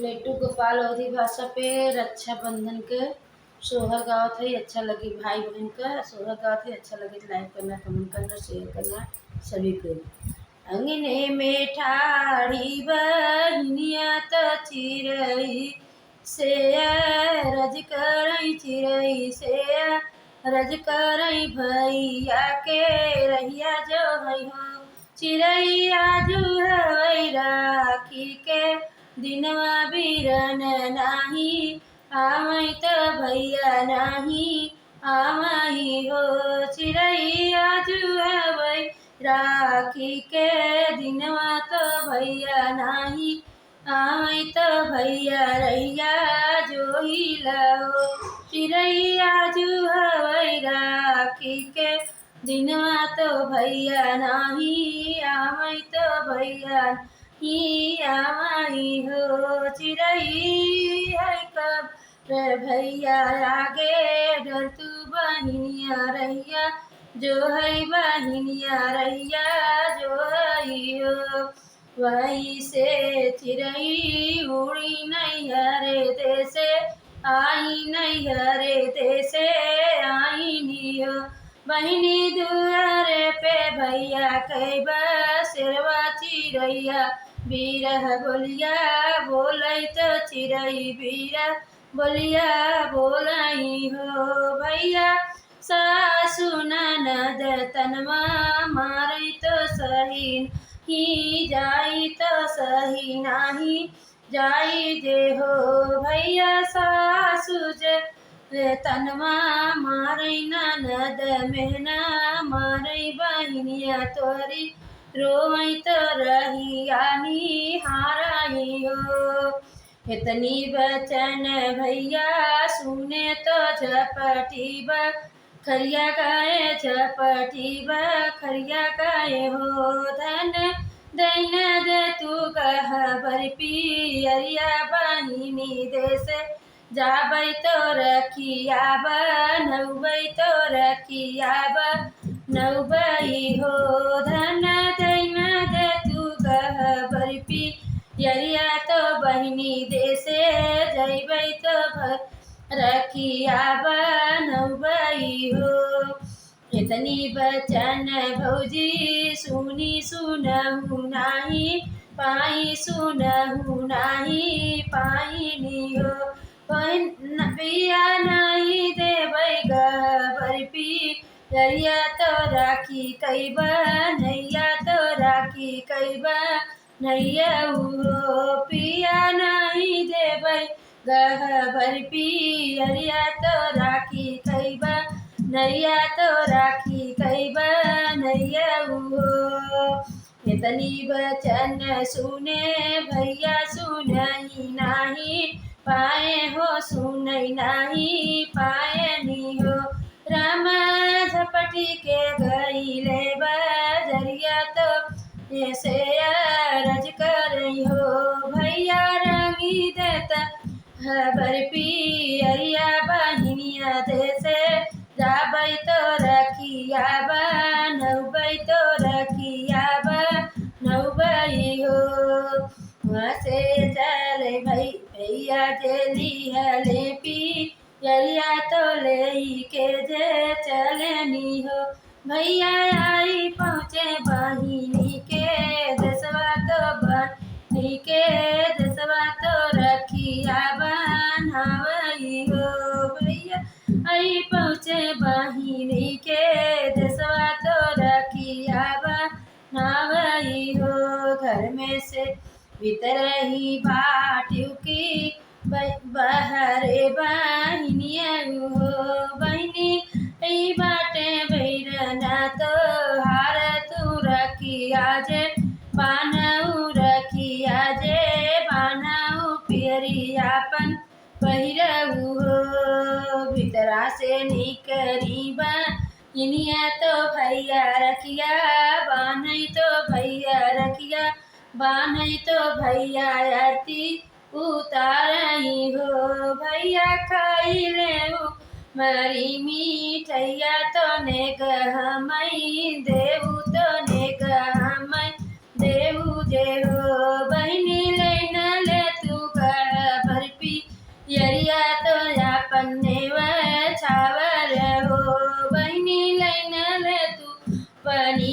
लेट्टू गोपाल अवधी भाषा पे रक्षाबंधन के सोहर गावत है। अच्छा लगी भाई बहन का सोहर गावत है। अच्छा लगे तो लाइक करना, कमेंट करना, शेयर करना सभी को। अंगने में ठाड़ी बहनिया तो चिरई से रज करई चिरई से रज करई भैया के रहिया जो है हो चिरैया जो है राखी के दिनवा बीरन नाही आवै तो भैया नाही आवई हो चिरैया जुआवै राखी के दिनवा तो भैया नाही आवै तो भैया रैया जोही लो चिरैया जुआवै राखी के दिनवा तो भैया नाही आवै तो भैया ही आई हो चिरई है कब रे भैया आगे डर तू बहिनिया रैया जो है बहिनिया रैया जो है हो वही से चिरई उड़ी नहीं हरे देसे आई नहीं हरे देसे आई नी हो बहिनी दुआरे पे भैया कई बसरवा चिरैया बीरह बोलिया बोलै तो चिरई बीरा बोलिया बोलाई हो भैया सासु ननद तनमा मारै तो सही ही जाई तो सही नाही जाई जे हो भैया सासु जे तनमा मारै ननद मेहना मारै बहिनिया तोरी रोई तो रही आनी हाराई हो इतनी बचन भैया सुने तो झपटी खरिया गाए झपटी खरिया गाए हो धन दैन दे तू कह पियरिया बहिनी देश जाबै तो रखिया बनबै तो रखिया बनबै हो धन दैन दे तू कह पियरिया तो बहिनी देशे जैबै तो रखिया बनबै हो इतनी बचन भौजी सुनी सुनहु नाही पाई सुनहु नाही पाई नियो पिया नहीं देबै गबर पियरिया तो राखी कैबा नैया तो राखी कैबा नैया हो पिया नहीं देबै गहबर पियरिया तो राखी कैबा नैया तो राखी कैबा नैया हो इतनी बचन सुने भैया सुनई नाही पाए हो सुनई नाही पाए नी हो राम झपटी के गईले बजरिया तो से रज करई हो भैया रंगी देता खबर पियरिया बहिनिया देसे जाबै तो रखिया बनबै तो रखिया बनबै हो से चले भैया जेली हले पियरिया तो ले के जे चले नी हो भैया आई पहुँचे बहिनी के दसवा तो बहिनी के दसवा तो रखिया बनवई हो भैया आई पहुँचे बहिनी के दसवा तो रखिया बनवई हो घर में से भीतर ही बाटू की बहरे बहिनिया हो बहिनी बाटे भैरना तो हार तू रखिया जे बानऊ रखिया जे बानऊ पियरियापन पहिरऊ हो भीतरा से निकरी बहिनिया तो भैया रखिया बानई तो भैया रखिया बानई तो भैया आरती उतारई हो भैया खाई ले मरी मिठैया तो ने गहमई देऊ तो ने गहमई देऊ जे हो बहिनी ले न ले तू कर अपन नेव छावर हो बहिनी लैन रे तू पनी